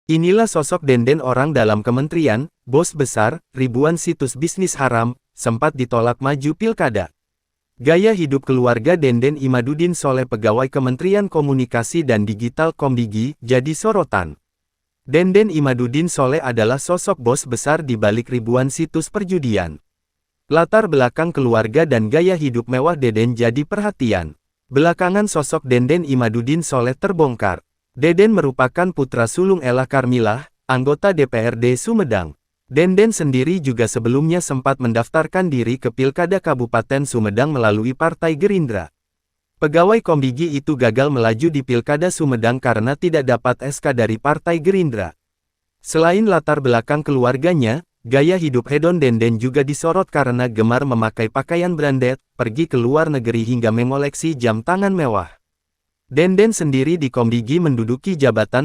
Inilah sosok Denden, orang dalam kementerian, bos besar, ribuan situs bisnis haram, sempat ditolak maju pilkada. Gaya hidup keluarga Denden Imaduddin Sholeh, pegawai Kementerian Komunikasi dan Digital Komdigi, jadi sorotan. Denden Imaduddin Sholeh adalah sosok bos besar di balik ribuan situs perjudian. Latar belakang keluarga dan gaya hidup mewah Deden jadi perhatian. Belakangan sosok Denden Imaduddin Sholeh terbongkar. Deden merupakan putra sulung Ella Karmilah, anggota DPRD Sumedang. Denden sendiri juga sebelumnya sempat mendaftarkan diri ke Pilkada Kabupaten Sumedang melalui Partai Gerindra. Pegawai Komdigi itu gagal melaju di Pilkada Sumedang karena tidak dapat SK dari Partai Gerindra. Selain latar belakang keluarganya, gaya hidup hedon Denden juga disorot karena gemar memakai pakaian branded, pergi ke luar negeri hingga mengoleksi jam tangan mewah. Denden sendiri di Komdigi menduduki jabatan